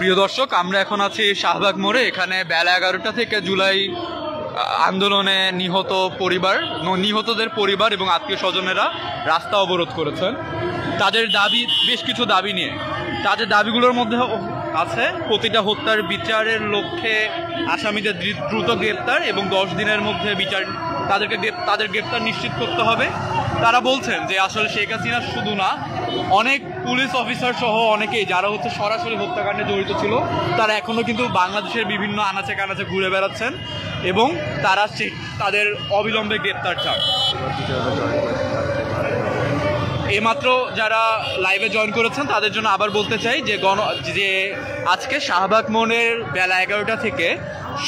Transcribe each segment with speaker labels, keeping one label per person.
Speaker 1: প্রিয় দর্শক, আমরা এখন আছি শাহবাগ মোড়ে। এখানে বেলা 11টা থেকে জুলাই আন্দোলনে নিহতদের পরিবার এবং আত্মীয় স্বজনেরা রাস্তা অবরোধ করেছেন তাদের দাবি, বেশ কিছু দাবি নিয়ে। তাদের দাবিগুলোর মধ্যে আছে প্রতিটা হত্যার বিচারের লক্ষ্যে আসামিদের দ্রুত গ্রেপ্তার এবং 10 দিনের মধ্যে তাদের গ্রেপ্তার নিশ্চিত করতে হবে। তারা বলছেন যে আসলে শেখ হাসিনা শুধু না, অনেক পুলিশ অফিসার সহ অনেকেই যারা সরাসরি হত্যাকাণ্ডে জড়িত ছিল তারা এখনও কিন্তু বাংলাদেশের বিভিন্ন আনাচে কানাচে ঘুরে বেড়াচ্ছেন এবং তারা তাদের অবিলম্বে গ্রেপ্তার চান। এইমাত্র যারা লাইভে জয়েন করেছেন তাদের জন্য আবার বলতে চাই যে আজকে শাহবাগ মোড়ের বেলা 11টা থেকে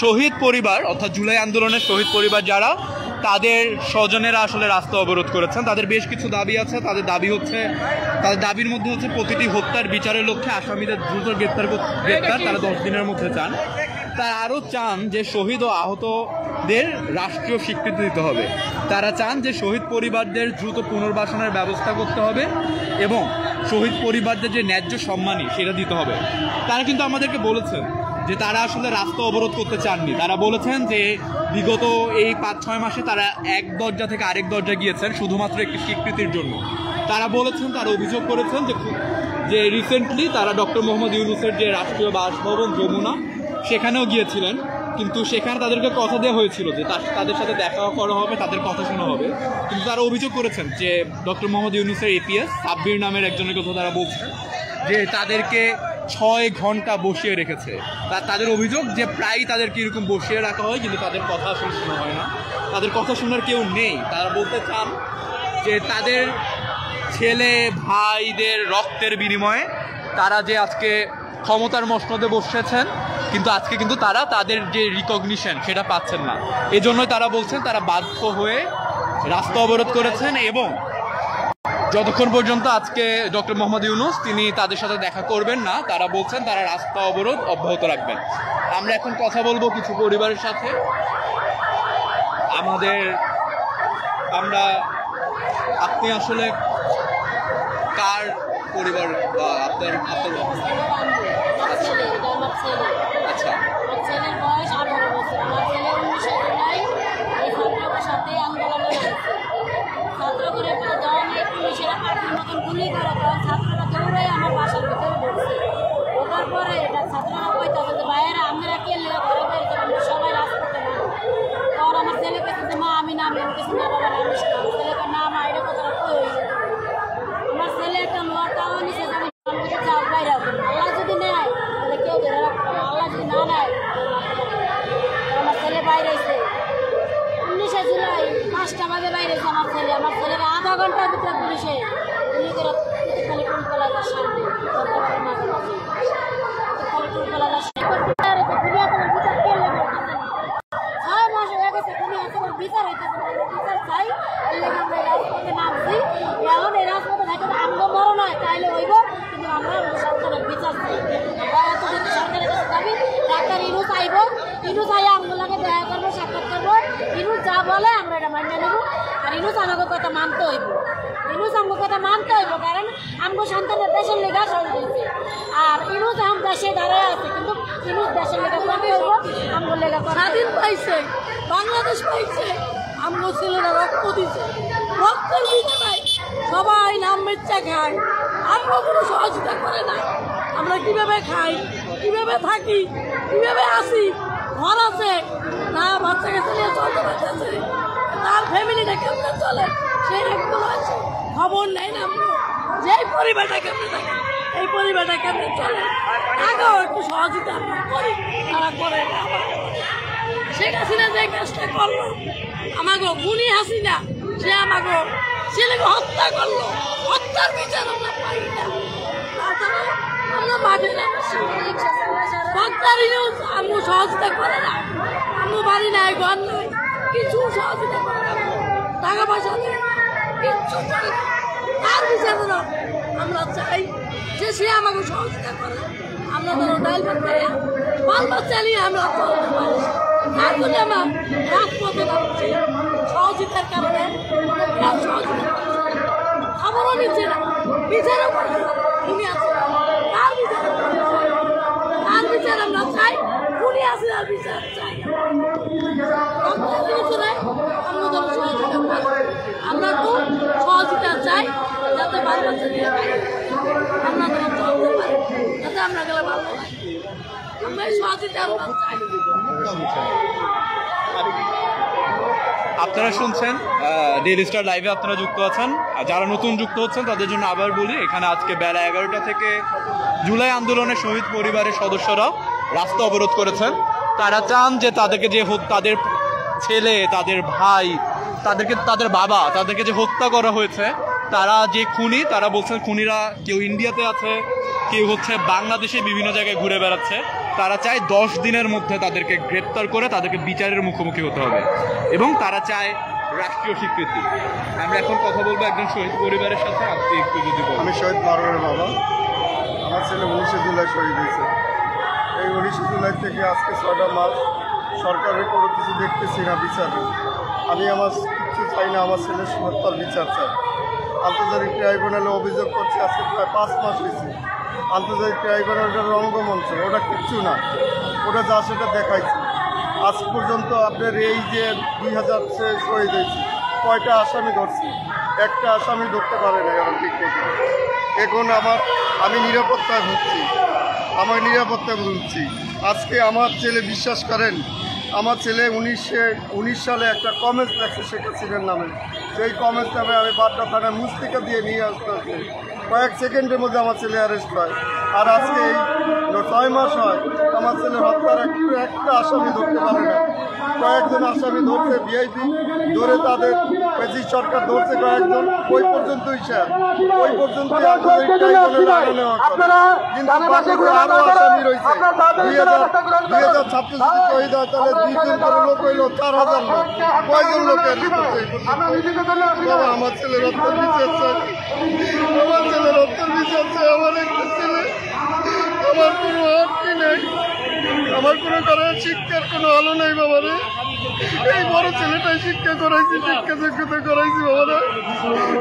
Speaker 1: শহীদ পরিবার, অর্থাৎ জুলাই আন্দোলনের শহীদ পরিবার যারা, তাদের স্বজনেরা আসলে রাস্তা অবরোধ করেছেন। তাদের বেশ কিছু দাবি আছে। তাদের দাবির মধ্যে হচ্ছে প্রতিটি হত্যার বিচারের লক্ষ্যে আসামিদের দ্রুত গ্রেপ্তার তারা 10 দিনের মধ্যে চান। তারা আরও চান যে শহীদ ও আহতদের রাষ্ট্রীয় স্বীকৃতি দিতে হবে। তারা চান যে শহীদ পরিবারদের দ্রুত পুনর্বাসনের ব্যবস্থা করতে হবে এবং শহীদ পরিবারদের যে ন্যায্য সম্মানী সেটা দিতে হবে। তারা কিন্তু আমাদেরকে বলেছেন যে তারা আসলে রাস্তা অবরোধ করতে চাননি। তারা বলেছেন যে বিগত এই 5-6 মাসে তারা এক দরজা থেকে আরেক দরজা গিয়েছেন শুধুমাত্র একটি স্বীকৃতির জন্য। তারা বলেছেন, তারা অভিযোগ করেছেন যে রিসেন্টলি তারা ডক্টর মোহাম্মদ ইউনূসের যে রাষ্ট্রীয় বাসভবন যমুনা সেখানেও গিয়েছিলেন, কিন্তু সেখানে তাদেরকে কথা দেওয়া হয়েছিল যে তাদের সাথে দেখা করা হবে, তাদের কথা শোনা হবে। কিন্তু তারা অভিযোগ করেছেন যে ডক্টর মোহাম্মদ ইউনূসের এপিএস সাব্বির নামের একজনের কথা তারা বলছেন যে তাদেরকে 6 ঘন্টা বসিয়ে রেখেছে। তাদের অভিযোগ যে প্রায়ই তাদেরকে এরকম বসিয়ে রাখা হয়, কিন্তু তাদের কথা আসলে শোনা হয় না, তাদের কথা শোনার কেউ নেই। তারা বলতে চান যে তাদের ছেলে ভাইদের রক্তের বিনিময়ে তারা যে আজকে ক্ষমতার মসনদে বসেছেন, কিন্তু আজকে কিন্তু তারা তাদের যে রিকগনিশন সেটা পাচ্ছেন না। এজন্যই তারা বলছেন তারা বাধ্য হয়ে রাস্তা অবরোধ করেছেন এবং যতক্ষণ পর্যন্ত আজকে ডক্টর মোহাম্মদ ইউনূস তিনি তাদের সাথে দেখা করবেন না, তারা বলছেন তারা রাস্তা অবরোধ অব্যাহত রাখবেন। আমরা এখন কথা বলবো কিছু পরিবারের সাথে। আপনি আসলে কার পরিবার? আপনার আচ্ছা,
Speaker 2: ছেলের বয়স 18 বছর, আমার ছেলে 19 জুলাই এই ছাত্রদের সাথে আন্দোলনে ছাত্র করে যখন এই পুলিশেরা পাখির মতন গুলি করে তখন ছাত্ররা দৌড়ে আমার বাসার ভিতরে ঢুকছে। ঢোকার পরে এটা ছাত্ররা কইতাছে যে ভাইয়েরা আপনারা কে লেগে ঘরে বেরিয়েছেন, আমরা সবাই রাজপথে নামো। তখন আমার ছেলে কেছে মা আমি নামি, আমি কিছু না বাবা নামিস না। আমার ছেলেকে না মা এটা কথাটা কই হয়ে যেত। আমার ছেলে একটা নোয়ার টাওয়া নিচে আমি চাপ বাইরে আল্লাহ যদি নেয় তাহলে কেউ ধরে রাখবো না, আল্লাহ যদি না নেয় আমার ছেলে বাইরে এসে 19 জুলাই 5টা বাজে বাইরে এসে আমার ছেলের আধা ঘন্টার ভিতরে পুলিশে গুলি করে খালি কোন কলাজার সামনে বিচার হইতেছে, বিচার চাই। এই লেগে আমরা রাজপথে নামছি। এখন এই রাজপথে থাকে আমগো মরণ হয় তাইলে হইব, কিন্তু আমরা সরকারের বিচার চাই। এতদিন সরকারের কাছে যাবি, ডাক্তার ইনুস আইব, ইনুস আইয়া আমগুলোকে দেখা করবো, সাক্ষাৎ করবো। ইনুস যা বলে আমরা এটা মানিয়ে নেব। আর ইনুস আমাকে কথা মানতে হইব, ইনুস আমাকে কথা মানতে হইব, কারণ আমগো সন্তানের দেশের লেগা শহীদ হয়েছে। আর ইনুস আম দেশে দাঁড়ায় আছে, কিন্তু ইনুস দেশের লেগা কমে হইব, আমগো লেগা স্বাধীন পাইছে, বাংলাদেশ পাইছে, আমগো ছেলেরা রক্ত দিছে, রক্তের বিনিময়ে সবাই নাম বেচা খায়, আমগো কোনো সহযোগিতা করে না। আমরা কিভাবে খাই, কিভাবে থাকি, কিভাবে আসি, ঘর আছে না, বাচ্চা কাছে নিয়ে চলতে পারতেছে, তার ফ্যামিলিটা কেমনে চলে সেই একগুলো আছে, খবর নেই না। আমরা যেই পরিবারটা কেমনে থাকে, এই পরিবারটা কেমনে চলে, আগেও একটু সহযোগিতা আমরা করি, তারা করে না। শেখ হাসিনা যে কাজটা করলো, আমাকে খুনি হাসিনা, সে আমাকে ছেলেকে হত্যা করলো, হত্যার বিচার আমরা পাই না। তাছাড়া আমরা মাঠে নামছি, ডাক্তার ইউনূস আমগো সহযোগিতা করে না, আমগো বাড়ি নাই, ঘর নাই, কিছু সহযোগিতা করে না, টাকা পয়সা নেই, কিচ্ছু করে না। তার বিচার আমরা চাই যে সে আমাকে সহযোগিতা করে। আমরা ধরো ডাইল ভাত বাল বাচ্চা নিয়ে আমরা চলতে পারি, তার জন্য আমার রাজপথে নামছি সহযোগিতার কারণে। সহযোগিতা খবরও নিচ্ছে না, বিচারও করছে না, উনি আছে তার বিচার আমরা একটু সহযোগিতা চাই যাতে বাল বাচ্চা দিয়ে আমরা চলতে পারি, যাতে আমরা গেলে ভালো হয়। আমরা এই সহযোগিতা আমরা চাই।
Speaker 1: আপনারা শুনছেন ডেইলি স্টার লাইভে আপনারা যুক্ত আছেন। আর যারা নতুন যুক্ত হচ্ছেন তাদের জন্য আবার বলি, এখানে আজকে বেলা 11টা থেকে জুলাই আন্দোলনের শহীদ পরিবারের সদস্যরা রাস্তা অবরোধ করেছেন। তারা চান যে তাদেরকে যে তাদের ছেলে, তাদের ভাই, তাদের বাবা, তাদেরকে যে হত্যা করা হয়েছে, তারা যে খুনি, তারা বলছেন খুনিরা কেউ ইন্ডিয়াতে আছে, কেউ হচ্ছে বাংলাদেশে বিভিন্ন জায়গায় ঘুরে বেড়াচ্ছে। তারা চায় 10 দিনের মধ্যে তাদেরকে গ্রেপ্তার করে তাদেরকে বিচারের মুখোমুখি হতে হবে এবং তারা চায় রাষ্ট্রীয় স্বীকৃতি। আমরা এখন কথা বলবো একজন শহীদ পরিবারের সাথে। আপনি একটু যদি বলেন।
Speaker 3: আমি শহীদ মারুনের বাবা। আমার ছেলে 19শে জুলাই শহীদ হয়েছে। এই 19শে জুলাই থেকে আজকে 6টা মাস সরকারের কোনো কিছু দেখতেছি না বিচার। আমি আমার কিছু চাই না, আমার ছেলের হত্যার বিচার চাই। আন্তর্জাতিক ট্রাইব্যুনালে অভিযোগ করছে আজকে প্রায় 5 মাস হয়েছে। আন্তর্জাতিক ট্রাইব্যুনালটা রঙ্গমঞ্চ, ওটা কিচ্ছু না, ওটা যা সেটা দেখাইছে। আজ পর্যন্ত আপনার এই যে 2000 শহীদ হয়েছে, কয়টা আসামি ধরছি? একটা আসামি ধরতে পারে না এখন ঠিক মতো। এখন আমি নিরাপত্তায় ভুগছি, আজকে আমার ছেলে, বিশ্বাস করেন, আমার ছেলে 19 সালে একটা কমেন্টস লেখছে শেখ হাসিনার নামে। সেই কমেন্টস নামে আমি বাড্ডা থানায় মুস্তিকা দিয়ে নিয়ে আসতে হচ্ছে। কয়েক সেকেন্ডের মধ্যে আমার ছেলে অ্যারেস্ট হয়। আর আজকে এই 6 মাস হয় আমার ছেলে হত্যার একটা আসামি ধরতে পারে না। কয়েকজন আসামি ধরছে, ভিআইপি ধরে তাদের পেশি সরকার ধরছে কয়েকজন, ওই পর্যন্তই স্যার, ওই পর্যন্তই আরো আসামি রয়েছে। 2000 ছাত্র যদি শহীদ হয় তাহলে 2 জন করে লোক হইল 4000 লোক, কয়জন লোকের বাবা? আমার ছেলে রক্তের বিচার চাই, আমার ছেলে রক্তের বিচার চাই। আমার একটা ছেলে, আমার কোনো হাত নেই, আমার কোনো কারণে শিক্ষার কোনো আলো নেই বাবারে। এই বড় ছেলেটাই শিক্ষা করাইছি, শিক্ষা যোগ্যতা করাইছি বাবারা।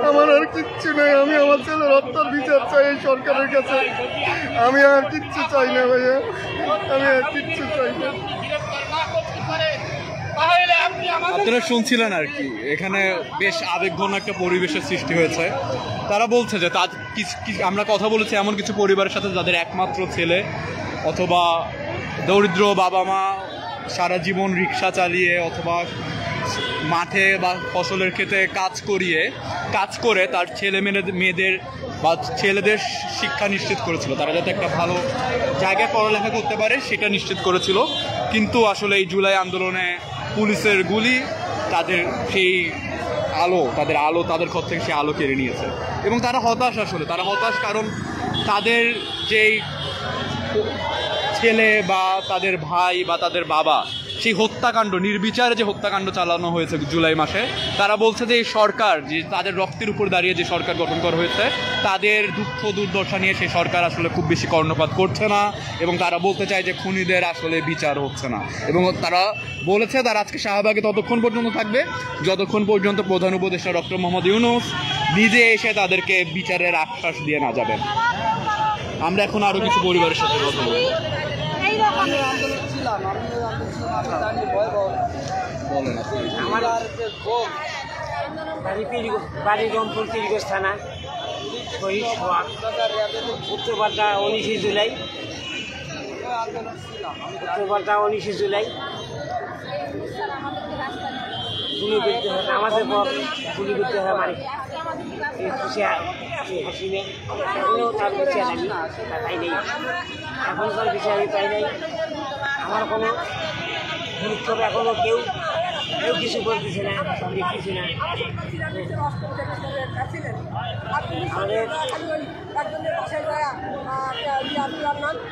Speaker 3: আমার আর কিচ্ছু নেই। আমি আমার ছেলের হত্যার বিচার চাই এই সরকারের কাছে। আমি আর কিচ্ছু চাই না ভাইয়া, আমি আর কিচ্ছু চাই না।
Speaker 1: আপনারা শুনছিলেন আর কি, এখানে বেশ আবেগঘন একটা পরিবেশের সৃষ্টি হয়েছে। তারা বলছে যে আমরা কথা বলেছি এমন কিছু পরিবারের সাথে যাদের একমাত্র ছেলে অথবা দরিদ্র বাবা মা সারা জীবন রিক্সা চালিয়ে অথবা মাঠে বা ফসলের ক্ষেতে কাজ করে তার মেয়েদের বা ছেলেদের শিক্ষা নিশ্চিত করেছিল, তারা যাতে একটা ভালো জায়গায় পড়ালেখা করতে পারে সেটা নিশ্চিত করেছিল। কিন্তু আসলে এই জুলাই আন্দোলনে পুলিশের গুলি তাদের তাদের ঘর থেকে সেই আলো কেড়ে নিয়েছে এবং তারা হতাশ। আসলে তারা হতাশ কারণ তাদের যেই ছেলে বা তাদের ভাই বা তাদের বাবা, সেই হত্যাকাণ্ড, নির্বিচারে যে হত্যাকাণ্ড চালানো হয়েছে জুলাই মাসে, তারা বলছে যে এই সরকার, যে তাদের রক্তের উপর দাঁড়িয়ে যে সরকার গঠন করা হয়েছে, তাদের দুঃখ দুর্দশা নিয়ে সেই সরকার আসলে খুব বেশি কর্ণপাত করছে না এবং তারা বলতে চায় যে খুনিদের আসলে বিচার হচ্ছে না। এবং তারা বলেছে তারা আজকে শাহবাগে ততক্ষণ পর্যন্ত থাকবে যতক্ষণ পর্যন্ত প্রধান উপদেষ্টা ডক্টর মোহাম্মদ ইউনূস নিজে এসে তাদেরকে বিচারের আশ্বাস দিয়ে না যাবেন। আমরা এখন আরো কিছু পরিবারের সাথে কথা বলবো।
Speaker 4: আমার বাড়ি রংপুর তিরিগঞ্জ থানা, শহীদ সোহাগ, উত্তরপাল্টা 19শে জুলাই, গুলি করতে হয় আমাদের পর, গুলি করতে হয় মানে হাসিনে এখনও তার বিচার আমি পাই নাই, এখনকার বিচার আমি পাই নাই। আমার কোনো গুরুত্ব এখনও কেউ কিছু বলতেছে না, দেখতেছি না। আমাদের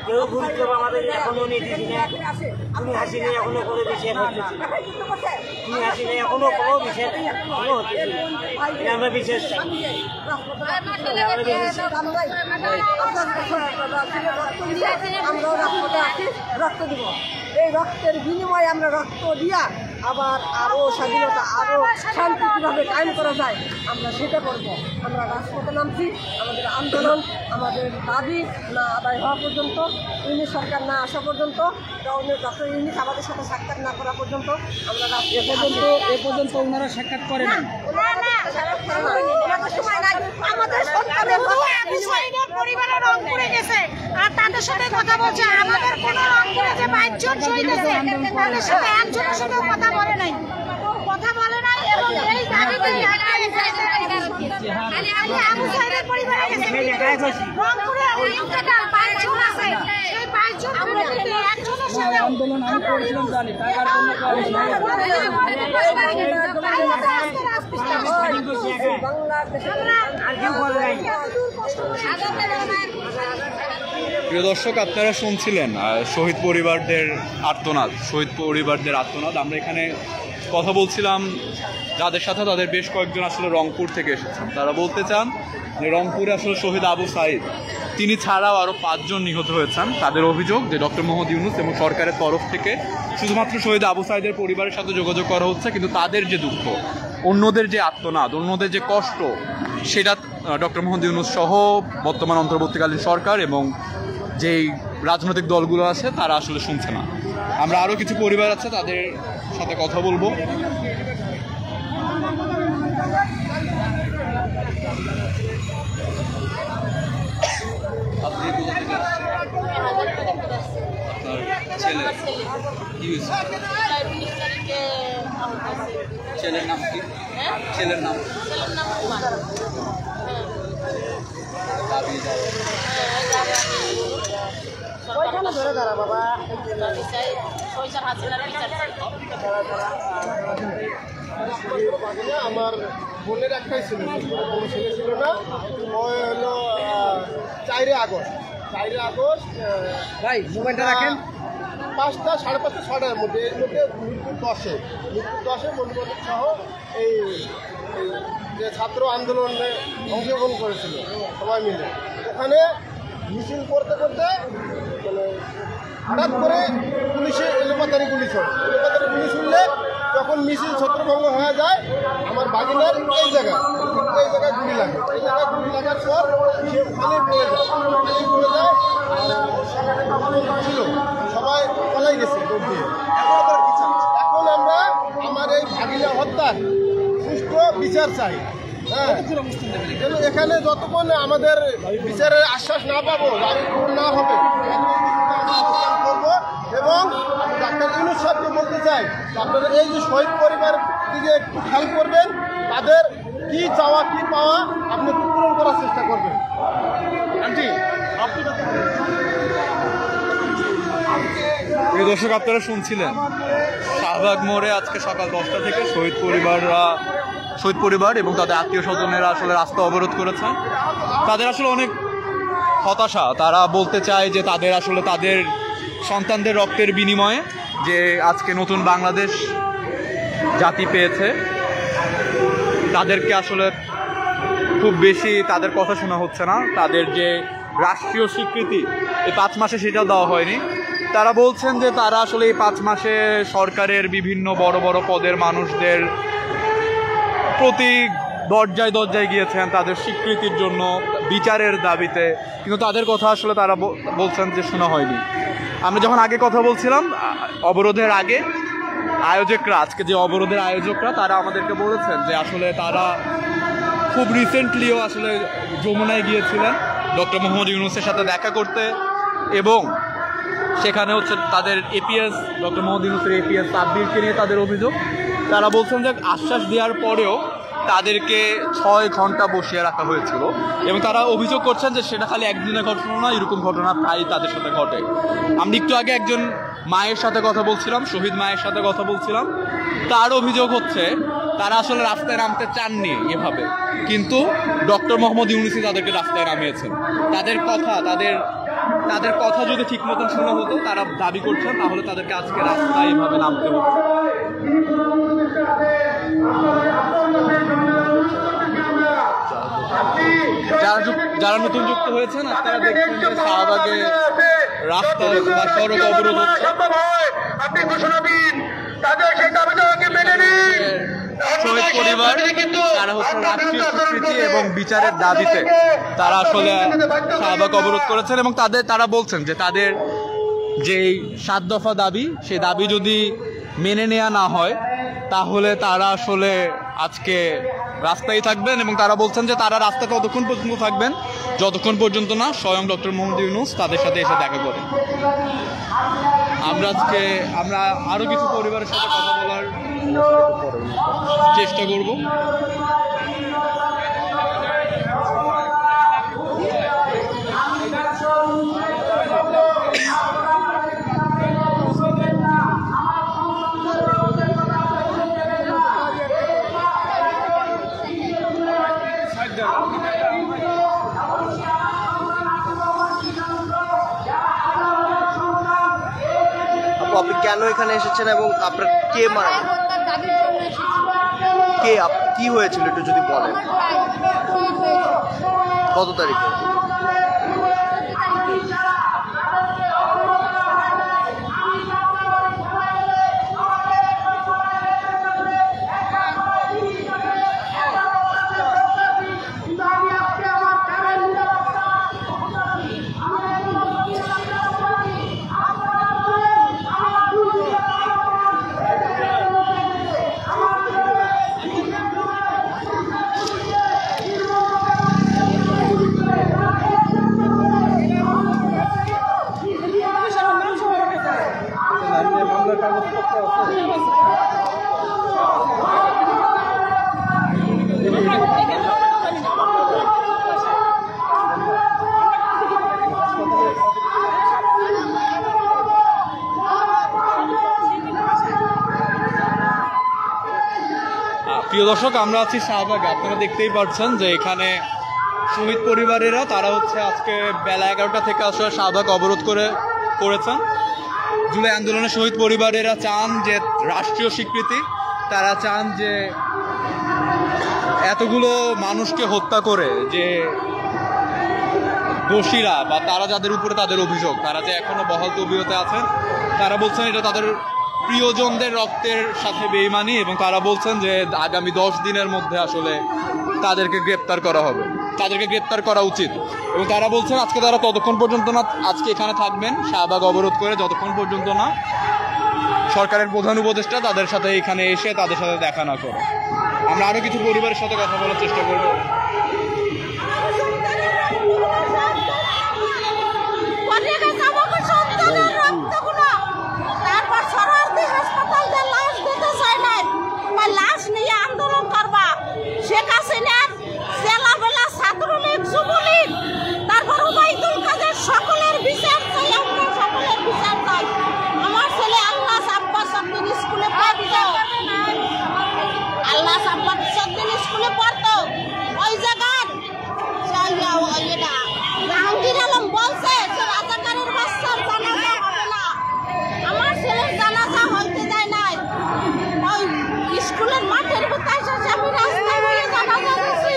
Speaker 4: কেউ গুরুত্ব আমাদের এখনও নিতেছি না। তুমি হাসি নেই এখনো কোনো বিষয় হচ্ছে না, তুমি হাসি নেই এখনো কোনো বিষয় কোনো হচ্ছে না। আমরা বিশেষ
Speaker 5: রক্ত দিব, এই রক্তের বিনিময়ে আমরা রক্ত দিয়া আবার আরও স্বাধীনতা, আরও শান্তি কীভাবে কায়েম করা যায় আমরা সেটা করব। আমরা রাজপথে নামছি, আমাদের আন্দোলন, আমাদের দাবি না আদায় হওয়া পর্যন্ত ইউনিট সরকার না আসা পর্যন্ত, ডক্টর ইউনিট আমাদের সাথে সাক্ষাৎ না করা পর্যন্ত আমরা
Speaker 4: এ পর্যন্ত ওনারা সাক্ষাৎ করেন
Speaker 2: আমাদের পরিবারের রংপুরে গেছে আর তাদের সাথে কথা বলছে। আমাদের কোনো রংপুরে যে 22 জন শহীদ আছে তাদের সাথে একজনের সাথে কথা বলে নাই এবং এই দাবিতে আবু সাইদের পরিবারে গেছে রংপুরে ওই জায়গা 22 জন আছে, এই 22 জন একজনের সাথে
Speaker 4: আন্দোলন আমি করেছিলাম জানি টাকার জন্য
Speaker 1: প্রিয় দর্শক, আপনারা শুনছিলেন শহীদ পরিবারদের আর্তনাদ। আমরা এখানে কথা বলছিলাম যাদের সাথে, তাদের বেশ কয়েকজন আসলে রংপুর থেকে এসেছেন। তারা বলতে চান যে রংপুরে আসলে শহীদ আবু সাইদ তিনি ছাড়াও আরও 5 জন নিহত হয়েছেন। তাদের অভিযোগ যে ডক্টর মোহাম্মদ ইউনূস এবং সরকারের তরফ থেকে শুধুমাত্র শহীদ আবু সাইদের পরিবারের সাথে যোগাযোগ করা হচ্ছে, কিন্তু তাদের যে দুঃখ, অন্যদের যে আর্তনাদ, অন্যদের যে কষ্ট, সেটা ডক্টর মোহাম্মদ ইউনূস সহ বর্তমান অন্তর্বর্তীকালীন সরকার এবং যেই রাজনৈতিক দলগুলো আছে তারা আসলে শুনছে না। আমরা আরও কিছু পরিবার আছে তাদের সাথে কথা বলবো। ছেলের নাম কি? ছেলের নাম
Speaker 3: আমার বোনের একটাই ছিল, কোনো ছেলে ছিল না। ওই হলো 4 আগস্ট
Speaker 4: ভাই মোবাইলটা রাখেন
Speaker 3: 5টা, 5:30, 6টার মধ্যে, এর মধ্যে মৃত্যু 10-এ বন্ধু সহ এই যে ছাত্র আন্দোলনে অংশগ্রহণ করেছিল সবাই মিলে, ওখানে মিছিল করতে করতে মানে হঠাৎ করে পুলিশে এলোপাতারি গুলি ছুড়লে যখন মিছিল ছত্রভঙ্গ হয়ে যায়, আমার বাগিনার এই জায়গায় গুলি লাগে। এই জায়গায় গুলি লাগার পর সে ওখানে পড়ে যায় ছিল, সবাই পালাই গেছে দৌড় দিয়ে। এখন আমরা আমার এই ভাগিনা হত্যার সুষ্ঠু বিচার চাই। হ্যাঁ, এখানে যতক্ষণ আমাদের বিচারের আশ্বাস না পাবো, না হবে, করবো। এবং ডাক্তার ইউনূস সাহেবকে বলতে চাই, আপনারা এই যে শহীদ পরিবার দিকে একটু খেয়াল করবেন, তাদের কি চাওয়া কি পাওয়া আপনি পূরণ করার চেষ্টা করবেন। আন্টি
Speaker 1: প্রিয় দর্শক, আপনারা শুনছিলেন শাহবাগ মোড়ে আজকে সকাল 10টা থেকে শহীদ পরিবার এবং তাদের আত্মীয় স্বজনেরা আসলে রাস্তা অবরোধ করেছেন। তাদের আসলে অনেক হতাশা। তারা বলতে চায় যে তাদের আসলে তাদের সন্তানদের রক্তের বিনিময়ে যে আজকে নতুন বাংলাদেশ জাতি পেয়েছে, তাদেরকে আসলে খুব বেশি তাদের কথা শোনা হচ্ছে না। তাদের যে রাষ্ট্রীয় স্বীকৃতি এই 5 মাসে সেটা দেওয়া হয়নি। তারা বলছেন যে তারা আসলে এই 5 মাসে সরকারের বিভিন্ন বড় বড় পদের মানুষদের প্রতি দরজায় গিয়েছেন তাদের স্বীকৃতির জন্য, বিচারের দাবিতে, কিন্তু তাদের কথা আসলে তারা বলছেন যে শোনা হয়নি। আমরা যখন আগে কথা বলছিলাম অবরোধের আগে, আজকে যে অবরোধের আয়োজকরা তারা আমাদেরকে বলেছেন যে আসলে তারা খুব রিসেন্টলিও আসলে যমুনায় গিয়েছিলেন ডক্টর মোহাম্মদ ইউনূসের সাথে দেখা করতে, এবং সেখানে হচ্ছে তাদের এপিএস ডক্টর মোহাম্মদ ইউনূসের এপিএস সাব্বিরকে নিয়ে তাদের অভিযোগ। তারা বলছেন যে আশ্বাস দেওয়ার পরেও তাদেরকে 6 ঘন্টা বসিয়ে রাখা হয়েছিল, এবং তারা অভিযোগ করছেন যে সেটা খালি একদিনের ঘটনা না, এরকম ঘটনা প্রায় তাদের সাথে ঘটে। আমরা একটু আগে একজন মায়ের সাথে কথা বলছিলাম, শহীদ মায়ের সাথে কথা বলছিলাম। তার অভিযোগ হচ্ছে তারা আসলে রাস্তায় নামতে চাননি এভাবে, কিন্তু ডক্টর মোহাম্মদ ইউনূসই তাদেরকে রাস্তায় নামিয়েছেন। তাদের কথা যদি ঠিক মতন শোনা হতো, তারা দাবি করছেন, তাহলে তাদেরকে আজকে রাস্তায় এভাবে নামতে হতো। যারা নতুন যুক্ত হয়েছেন, আপনারা দেখছেন যে শাহবাগে রাস্তা বা সড়ক অবরোধ হচ্ছে। শহীদ পরিবার তারা হচ্ছে রাষ্ট্রীয় স্বীকৃতি এবং বিচারের দাবিতে তারা আসলে শাহবাগ অবরোধ করেছেন, এবং তারা বলছেন যে তাদের যেই 7 দফা দাবি, সেই দাবি যদি মেনে নেওয়া না হয় তাহলে তারা আসলে আজকে রাস্তায় থাকবেন এবং তারা বলছেন যে তারা রাস্তা ততক্ষণ পর্যন্ত থাকবেন যতক্ষণ পর্যন্ত না স্বয়ং ডক্টর মোহাম্মদ ইউনূস তাদের সাথে এসে দেখা করেন। আমরা আরো কিছু পরিবারের সাথে কথা বলার চেষ্টা করব।
Speaker 6: আপনি কেন এখানে এসেছেন এবং আপনার কে মারা কে কি হয়েছিল একটু যদি বলেন। কত তারিখে?
Speaker 1: প্রিয় দর্শক, আমরা আছি শাহবাগে। আপনারা দেখতেই পাচ্ছেন যে এখানে শহীদ পরিবারেরা তারা হচ্ছে আজকে বেলা 11টা থেকে আসলে শাহবাগ অবরোধ করেছেন। জুলাই আন্দোলনের শহীদ পরিবারেরা চান যে রাষ্ট্রীয় স্বীকৃতি, তারা চান যে এতগুলো মানুষকে হত্যা করে যে দোষীরা বা তারা যাদের উপরে তাদের অভিযোগ, তারা যে এখনো বহাল তবিয়তে আছেন, তারা বলছেন এটা তাদের প্রিয়জনদের রক্তের সাথে বেইমানি এবং তারা বলছেন যে আগামী 10 দিনের মধ্যে আসলে তাদেরকে গ্রেপ্তার করা হবে, তাদেরকে গ্রেপ্তার করা উচিত। এবং তারা বলছেন আজকে তারা ততক্ষণ পর্যন্ত না আজকে এখানে থাকবেন শাহবাগ অবরোধ করে, যতক্ষণ পর্যন্ত না সরকারের প্রধান উপদেষ্টা তাদের সাথে এখানে এসে তাদের সাথে দেখা না করে। আমরা আরো কিছু পরিবারের সাথে কথা বলার চেষ্টা করব।
Speaker 2: লাশ নিয়ে আন্দোলন করবা, শেখ হাসিনার জেলাবেলা ছাত্রলীগ যুবলীগ তারপর ওবায়দুল কাদের সকলের বিচার চাই, আমরা সকলের বিচার চাই। আমার ছেলে আল্লাহ আব্বাস সবদিন স্কুলে পড়তো, আল্লাহ আব্বাস সবদিন স্কুলে পড়তো। ওই জায়গার জাহাঙ্গীর আলম বলছে যে রাজাকারের বাচ্চার জানাজা হবে না। আমার ছেলের জানাজা হইতে দেয় নাই। ওই স্কুলের মাঠের ভিতরে আমি রাস্তায় হয়ে জানাজা দিছি।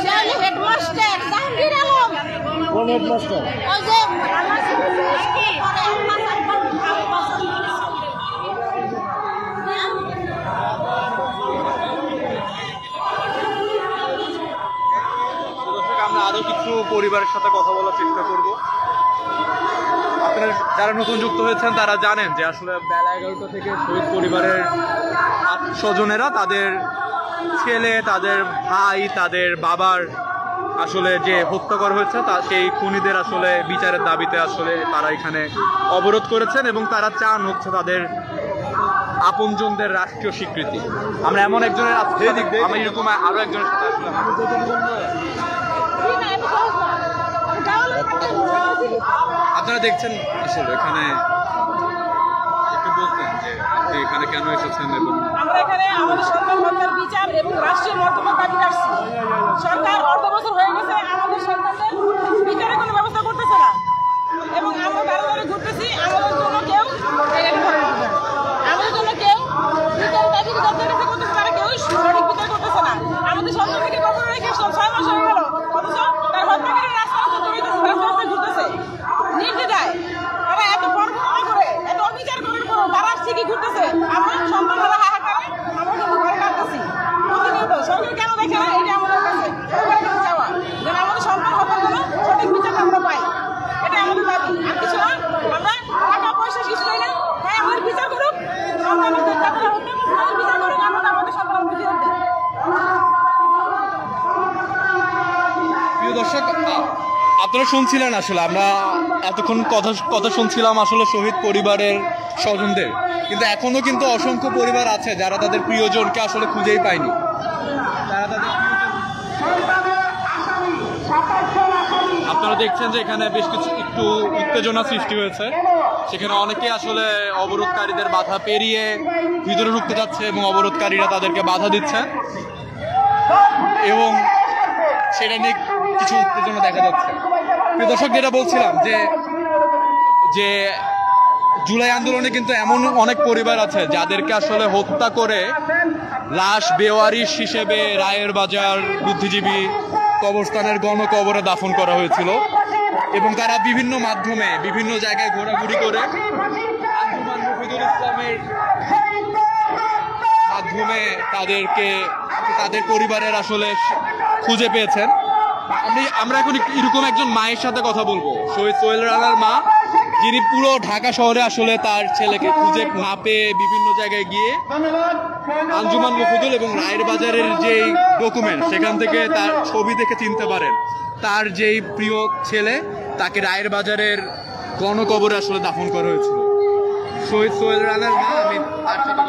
Speaker 2: সেই হেডমাস্টার জাহাঙ্গীর আলম।
Speaker 6: কোন হেডমাস্টার?
Speaker 2: ওই যে আমার ছেলে স্কুলে পড়ে
Speaker 1: আমরা আরো কিছু পরিবারের সাথে কথা বলার চেষ্টা করব। আপনারা যারা নতুন যুক্ত হয়েছেন তারা জানেন যে আসলে বেলা 11টা থেকে শহীদ পরিবারের স্বজনেরা তাদের ছেলে, তাদের ভাই, তাদের বাবার আসলে যে হত্যা করা হয়েছে তা সেই খুনিদের আসলে বিচারের দাবিতে আসলে তারা এখানে অবরোধ করেছেন এবং তারা চান হচ্ছে তাদের আপনজনদের রাষ্ট্রীয় স্বীকৃতি। আমরা এমন একজনের আমি এরকম আরো একজনের সাথে আসলাম। আপনারা দেখছেন আসলে এখানে একটু বলতেন যে এখানে কেন এসেছেন এবং
Speaker 5: আমরা এখানে আমাদের সরকার হত্যার বিচার এবং রাষ্ট্রীয় মর্যাদা দাবি রাখছি। সরকার অর্ধ বছর হয়ে গেছে আমাদের সরকারের বিচারের কোনো ব্যবস্থা করতেছে না এবং আমরা বারবার ঘুরতেছি। আমাদের জন্য কেউ বিচার দাবি করতেছে, তারা কেউ সঠিক বিচার করতেছে না। আমাদের সরকার থেকে কখন রেখে 6 মাস হয়ে গেল, অথচ তার হত্যাকারী রাস্তায় ঘুরতেছে নির্দ্বিধায়। তারা এত বর্বরতা করে, এত অবিচার করার পরও তারা ঠিকই ঘুরতেছে। আমরা সন্তানরা হাহাকারে আমরা কিন্তু ঘরে কাটতেছি প্রতিনিয়ত। সরকার কেন দেখে না? এটা আমাদের কাছে সরকারের কাছে চাওয়া, যেন আমাদের সন্তান হত্যার জন্য সঠিক বিচার আমরা পাই। এটা আমাদের দাবি, আর কিছু না। আমরা
Speaker 1: দর্শক, আপনারা শুনছিলেন আসলে আমরা এতক্ষণ কথা শুনছিলাম আসলে শহীদ পরিবারের স্বজনদের, কিন্তু এখনো কিন্তু অসংখ্য পরিবার আছে যারা তাদের প্রিয়জনকে আসলে খুঁজেই পায়নি। আপনারা দেখছেন যে এখানে বেশ কিছু একটু উত্তেজনা সৃষ্টি হয়েছে, সেখানে অনেকে আসলে অবরোধকারীদের বাধা পেরিয়ে ভিতরে ঢুকতে যাচ্ছে এবং অবরোধকারীরা তাদেরকে বাধা দিচ্ছে এবং সেটা নিয়ে কিছু উত্তেজনা দেখা যাচ্ছে। প্রিয় দর্শক, যেটা বলছিলাম যে জুলাই আন্দোলনে কিন্তু এমন অনেক পরিবার আছে যাদেরকে আসলে হত্যা করে লাশ বেওয়ারিশ হিসেবে রায়ের বাজার বুদ্ধিজীবী কবরস্থানের গণকবরে দাফন করা হয়েছিল এবং তারা বিভিন্ন মাধ্যমে বিভিন্ন জায়গায় ঘোরাঘুরি করে আঞ্জুমান মফিদুল ইসলামের মাধ্যমে তাদের পরিবারের আসলে খুঁজে পেয়েছেন। আমরা এখন এরকম একজন মায়ের সাথে কথা বলবো, শহীদ সোহেল রানার মা, যিনি পুরো ঢাকা শহরে আসলে তার ছেলেকে খুঁজে না পেয়ে বিভিন্ন জায়গায় গিয়ে আঞ্জুমান মফিদুল এবং রায়ের বাজারের যেই ডকুমেন্ট সেখান থেকে তার ছবি দেখে চিনতে পারেন তার যেই প্রিয় ছেলে তাকে রায়ের বাজারের গণকবরে আসলে দাফন করা হয়েছিল। শহীদ সোহেল রানার মা, আমি তার সাথে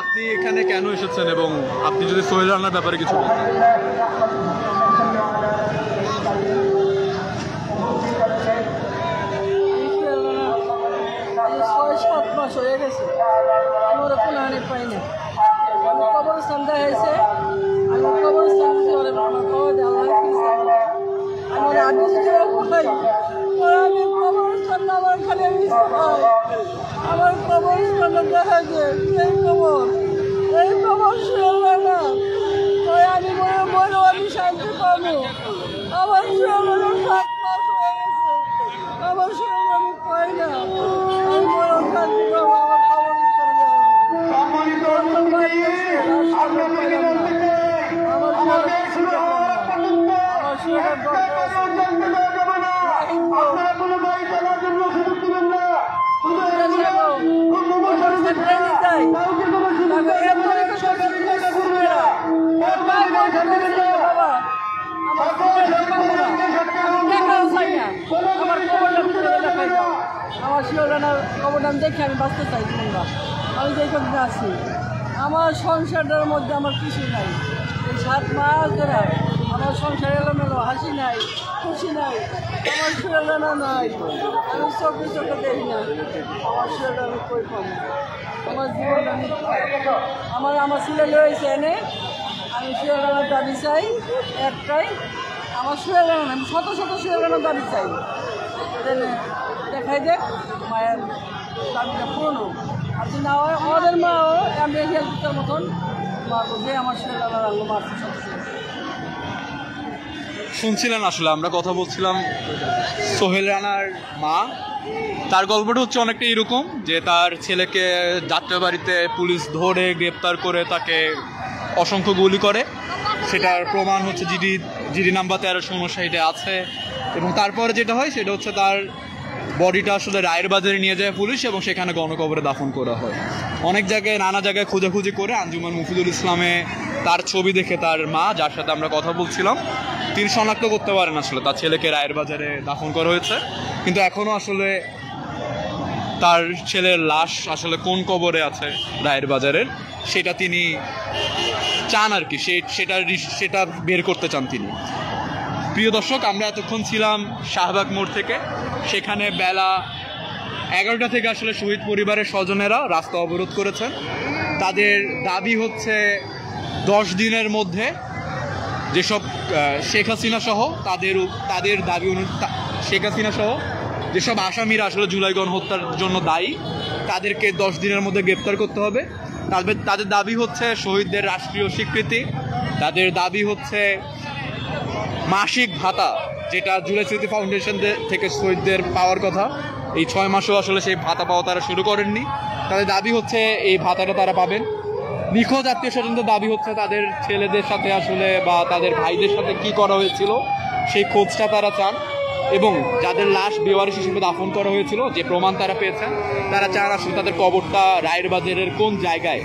Speaker 1: আপনি এখানে কেন এসেছেন এবং আপনি যদি সোহেল রানার ব্যাপারে কিছু বলতেন।
Speaker 5: হয়ে গেছে আমার কোনো হানি পাই না। আমি কবরস্থান হয়েছে, আমি কবরস্থান আমার বাবা দেওয়া আমার আগে পাই আমি কবরস্থান আমার খালি আমার কবরস্থানে দেখা যায় এই খবর শুনলাম না, তাই আমি মনে মনে আমি শান্তি পাবো। আমার শুনলাম 7 মাস হয়ে গেছে, আমার শুনলাম আমি পাই না, আমি মনে শান্তি পাবো। আমার শিওরানার অবদান দেখে আমি বাঁচতে চাই তোমরা, আমি যেখানে আছি। আমার সংসারটার মধ্যে আমার কিছু নাই, এই 7 মাস ধরে আমার সংসার এলোমেলো, হাসি নাই, খুশি নাই, আমার শিওরানা নাই, আমি চোখে দেখি না, আমার শিওরানা কই পাবো। আমার জীবন আমার ছেলে রয়েছে এনে, আমি শিওরানার দাবি চাই একটাই, আমার শিওরানা আমি শত শিওরানার দাবি চাই, দেখাই দেখ মায়ের দাবিটা পূর্ণ। আপনি না হয় আমাদের মাও আমি হেলথের মতন মারবো যে আমার শিওরানা মারছে।
Speaker 1: শুনছিলেন আসলে আমরা কথা বলছিলাম সোহেল রানার মা, তার গল্পটা হচ্ছে অনেকটা এরকম যে তার ছেলেকে যাত্রাবাড়িতে পুলিশ ধরে গ্রেপ্তার করে তাকে অসংখ্য গুলি করে, সেটার প্রমাণ হচ্ছে জিডি নাম্বার 1359 আছে। এবং তারপরে যেটা হয় সেটা হচ্ছে তার বডিটা আসলে রায়ের বাজারে নিয়ে যায় পুলিশ এবং সেখানে গণকবরে দাফন করা হয়। অনেক জায়গায় নানা জায়গায় খোঁজাখুঁজি করে আঞ্জুমান মফিদুল ইসলামে তার ছবি দেখে তার মা, যার সাথে আমরা কথা বলছিলাম, তিনি শনাক্ত করতে পারেন আসলে তার ছেলেকে রায়ের বাজারে দাফন করা হয়েছে, কিন্তু এখনও আসলে তার ছেলের লাশ আসলে কোন কবরে আছে রায়ের বাজারের সেটা তিনি চান আর কি, সেটা বের করতে চান তিনি। প্রিয় দর্শক, আমরা এতক্ষণ ছিলাম শাহবাগ মোড় থেকে, সেখানে বেলা 11টা থেকে আসলে শহীদ পরিবারের স্বজনেরা রাস্তা অবরোধ করেছেন। তাদের দাবি হচ্ছে 10 দিনের মধ্যে যেসব শেখ হাসিনা সহ তাদের দাবি শেখ হাসিনা সহ যেসব আসামিরা আসলে জুলাই গণহত্যার জন্য দায়ী তাদেরকে 10 দিনের মধ্যে গ্রেপ্তার করতে হবে। তাদের দাবি হচ্ছে শহীদদের রাষ্ট্রীয় স্বীকৃতি, তাদের দাবি হচ্ছে মাসিক ভাতা, যেটা জুলাই স্মৃতি ফাউন্ডেশন থেকে শহীদদের পাওয়ার কথা, এই 6 মাসেও আসলে সেই ভাতা পাওয়া তারা শুরু করেননি। তাদের দাবি হচ্ছে এই ভাতাটা তারা পাবেন। নিখোঁজ আত্মীয় স্বজনদের দাবি হচ্ছে তাদের ছেলেদের সাথে আসলে বা তাদের ভাইদের সাথে কি করা হয়েছিল সেই খোঁজটা তারা চান, এবং যাদের লাশ বেওয়ারিশ হিসেবে দাফন করা হয়েছিল যে প্রমাণ তারা পেয়েছেন তারা চান আসলে তাদের কবরটা রায়ের বাজারের কোন জায়গায়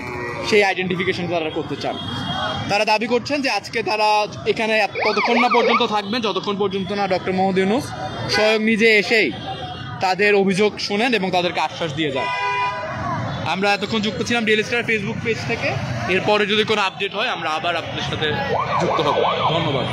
Speaker 1: সেই আইডেন্টিফিকেশন তারা করতে চান। তারা দাবি করছেন যে আজকে তারা এখানে ততক্ষণ না পর্যন্ত থাকবেন যতক্ষণ পর্যন্ত না ডক্টর মোহাম্মদ ইউনূস স্বয়ং নিজে এসেই তাদের অভিযোগ শোনেন এবং তাদেরকে আশ্বাস দিয়ে যান। আমরা এতক্ষণ যুক্ত ছিলাম ডেইলি স্টার ফেসবুক পেজ থেকে। এরপরে যদি কোনো আপডেট হয় আমরা আবার আপনাদের সাথে যুক্ত হব। ধন্যবাদ।